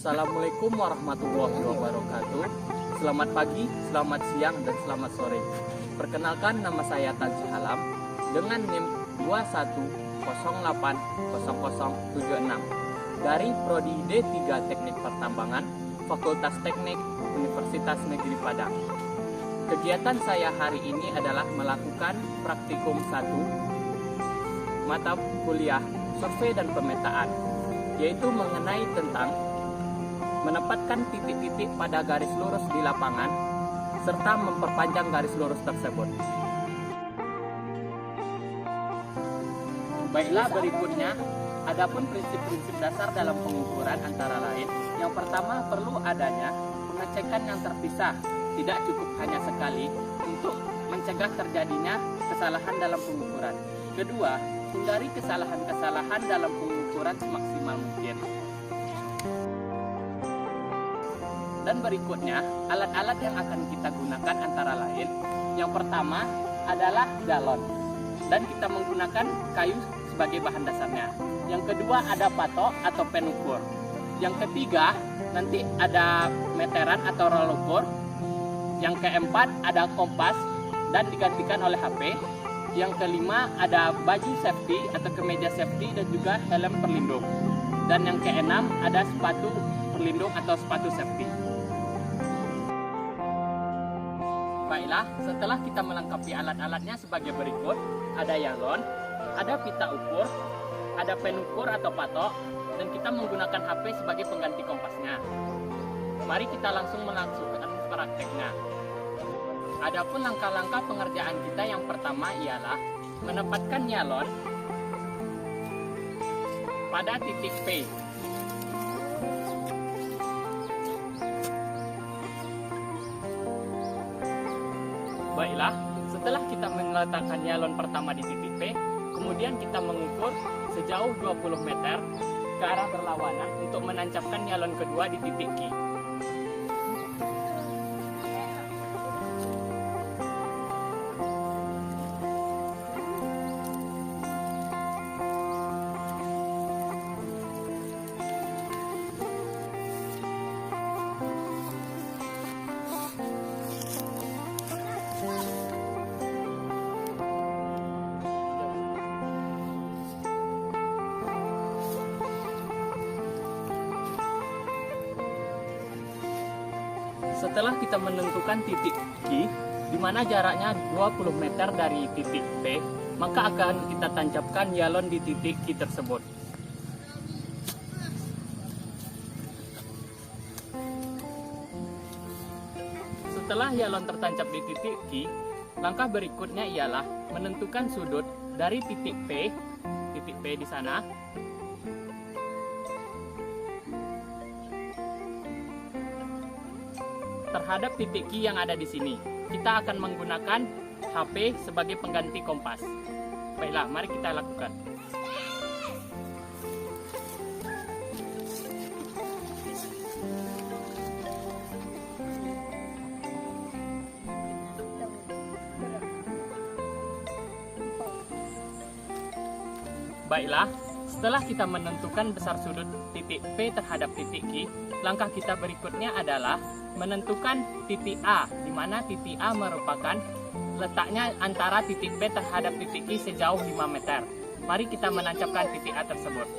Assalamualaikum warahmatullahi wabarakatuh. Selamat pagi, selamat siang, dan selamat sore. Perkenalkan, nama saya Tansyah Alam dengan NIM 21080076 dari Prodi D3 Teknik Pertambangan, Fakultas Teknik Universitas Negeri Padang. Kegiatan saya hari ini adalah melakukan praktikum 1 mata kuliah survei dan pemetaan, yaitu mengenai tentang menempatkan titik-titik pada garis lurus di lapangan serta memperpanjang garis lurus tersebut. Baiklah, berikutnya adapun prinsip-prinsip dasar dalam pengukuran antara lain. Yang pertama, perlu adanya pengecekan yang terpisah, tidak cukup hanya sekali untuk mencegah terjadinya kesalahan dalam pengukuran. Kedua, hindari kesalahan-kesalahan dalam pengukuran semaksimal mungkin. Dan berikutnya, alat-alat yang akan kita gunakan antara lain. Yang pertama adalah galon, dan kita menggunakan kayu sebagai bahan dasarnya. Yang kedua ada patok atau pen ukur. Yang ketiga nanti ada meteran atau roll ukur. Yang keempat ada kompas dan digantikan oleh HP. Yang kelima ada baju safety atau kemeja safety dan juga helm perlindung. Dan yang keenam ada sepatu perlindung atau sepatu safety. Baiklah, setelah kita melengkapi alat-alatnya sebagai berikut, ada galon, ada pita ukur, ada pen ukur atau patok, dan kita menggunakan HP sebagai pengganti kompasnya. Mari kita langsung melangsungkan prakteknya. Adapun langkah-langkah pengerjaan kita, yang pertama ialah menempatkan galon pada titik P. Baiklah, setelah kita meletakkan galon pertama di titik P, kemudian kita mengukur sejauh 20 meter ke arah berlawanan untuk menancapkan galon kedua di titik Q. Setelah kita menentukan titik Q, di mana jaraknya 20 meter dari titik P, maka akan kita tancapkan galon di titik Q tersebut. Setelah galon tertancap di titik Q, langkah berikutnya ialah menentukan sudut dari titik P di sana, terhadap titik Q yang ada di sini. Kita akan menggunakan HP sebagai pengganti kompas. Baiklah, mari kita lakukan. Baiklah, setelah kita menentukan besar sudut titik P terhadap titik Q, langkah kita berikutnya adalah menentukan titik A, di mana titik A merupakan letaknya antara titik P terhadap titik Q sejauh 5 meter. Mari kita menancapkan titik A tersebut.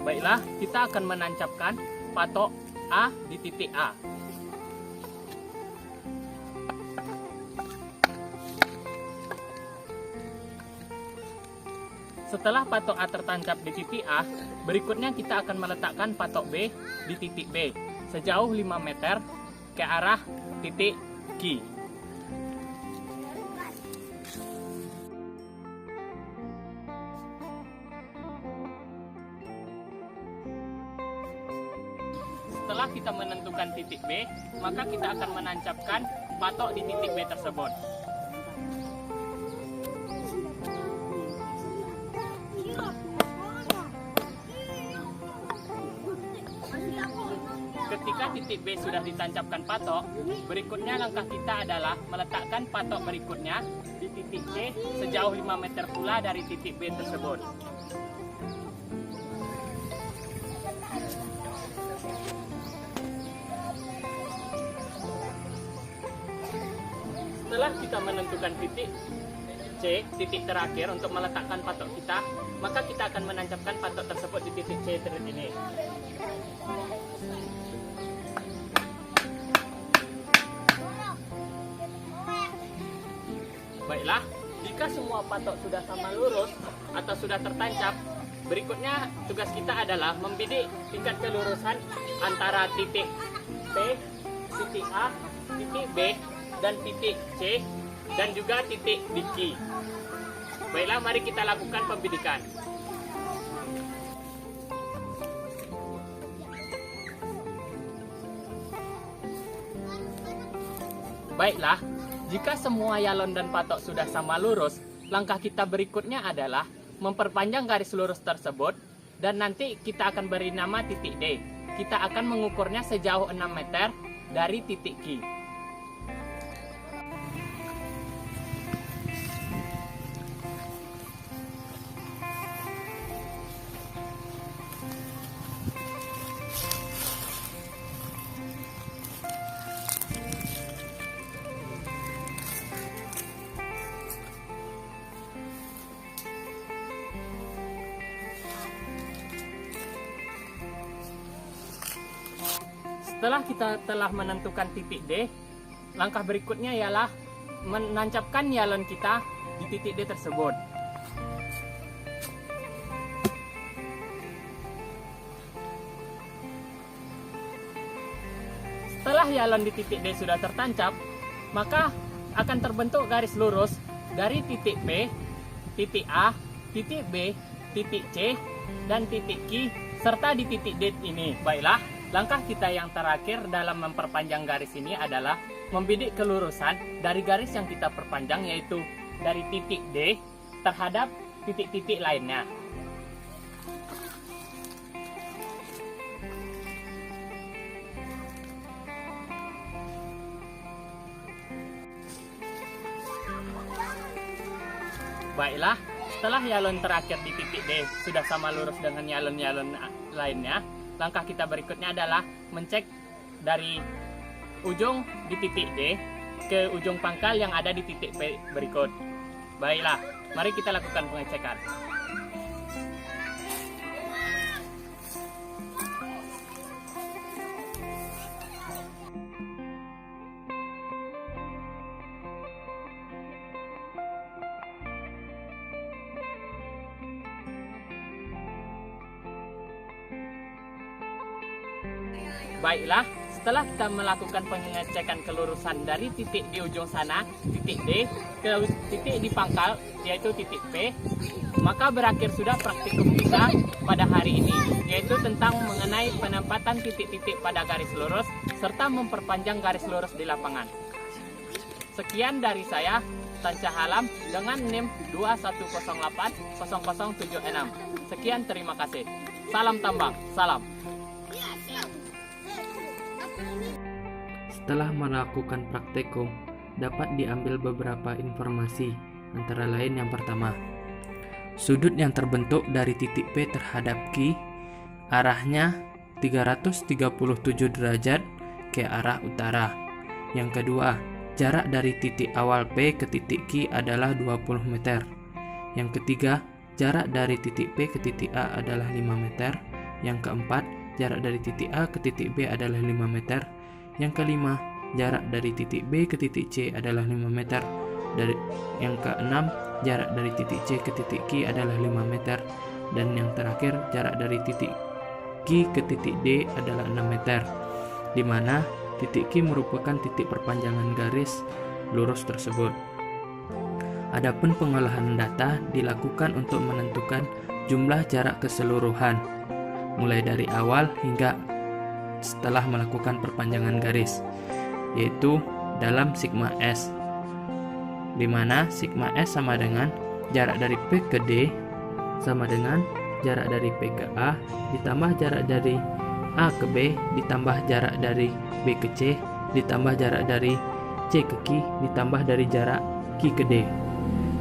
Baiklah, kita akan menancapkan patok A di titik A. Setelah patok A tertancap di titik A, berikutnya kita akan meletakkan patok B di titik B sejauh 5 meter ke arah titik Q. Setelah kita menentukan titik B, maka kita akan menancapkan patok di titik B tersebut. Ketika titik B sudah ditancapkan patok, berikutnya langkah kita adalah meletakkan patok berikutnya di titik C sejauh 5 meter pula dari titik B tersebut. Setelah kita menentukan titik C, titik terakhir untuk meletakkan patok kita, maka kita akan menancapkan patok tersebut di titik C ini. Baiklah, jika semua patok sudah sama lurus atau sudah tertancap, berikutnya tugas kita adalah membidik tingkat kelurusan antara titik P, titik A, titik B, dan titik C, dan juga titik di Q. Baiklah, mari kita lakukan pembidikan. Baiklah, jika semua yalon dan patok sudah sama lurus, langkah kita berikutnya adalah memperpanjang garis lurus tersebut dan nanti kita akan beri nama titik D. Kita akan mengukurnya sejauh 6 meter dari titik Q. Setelah kita telah menentukan titik D, langkah berikutnya ialah menancapkan yalon kita di titik D tersebut. Setelah yalon di titik D sudah tertancap, maka akan terbentuk garis lurus dari titik P, titik A, titik B, titik C, dan titik Q, serta di titik D ini. Baiklah, langkah kita yang terakhir dalam memperpanjang garis ini adalah membidik kelurusan dari garis yang kita perpanjang, yaitu dari titik D terhadap titik-titik lainnya. Baiklah, setelah yalon terakhir di titik D sudah sama lurus dengan yalon-yalon lainnya, langkah kita berikutnya adalah mencek dari ujung di titik D ke ujung pangkal yang ada di titik P berikut. Baiklah, mari kita lakukan pengecekan. Baiklah, setelah kita melakukan pengecekan kelurusan dari titik di ujung sana, titik D, ke titik di pangkal, yaitu titik P, maka berakhir sudah praktikum kita pada hari ini, yaitu tentang mengenai penempatan titik-titik pada garis lurus, serta memperpanjang garis lurus di lapangan. Sekian dari saya, Tancah Alam, dengan NIM 21080076. Sekian, terima kasih. Salam tambang, salam. Setelah melakukan praktikum, dapat diambil beberapa informasi, antara lain yang pertama, sudut yang terbentuk dari titik P terhadap Q, arahnya 337 derajat ke arah utara. Yang kedua, jarak dari titik awal P ke titik Q adalah 20 meter. Yang ketiga, jarak dari titik P ke titik A adalah 5 meter. Yang keempat, jarak dari titik A ke titik B adalah 5 meter. Yang kelima, jarak dari titik B ke titik C adalah 5 meter. Yang keenam, jarak dari titik C ke titik Q adalah 5 meter. Dan yang terakhir, jarak dari titik Q ke titik D adalah 6 meter, di mana titik Q merupakan titik perpanjangan garis lurus tersebut. Adapun pengolahan data dilakukan untuk menentukan jumlah jarak keseluruhan, mulai dari awal hingga setelah melakukan perpanjangan garis, yaitu dalam sigma S, di mana sigma S sama dengan jarak dari P ke D sama dengan jarak dari P ke A ditambah jarak dari A ke B ditambah jarak dari B ke C ditambah jarak dari C ke Q ditambah dari jarak Q ke D,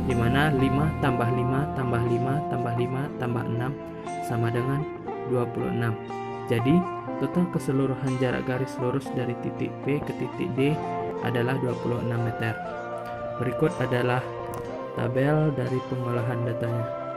di mana 5 tambah 5 tambah 5 tambah 5 tambah 6 sama dengan 26. Jadi total keseluruhan jarak garis lurus dari titik P ke titik D adalah 26 meter. Berikut adalah tabel dari pengolahan datanya.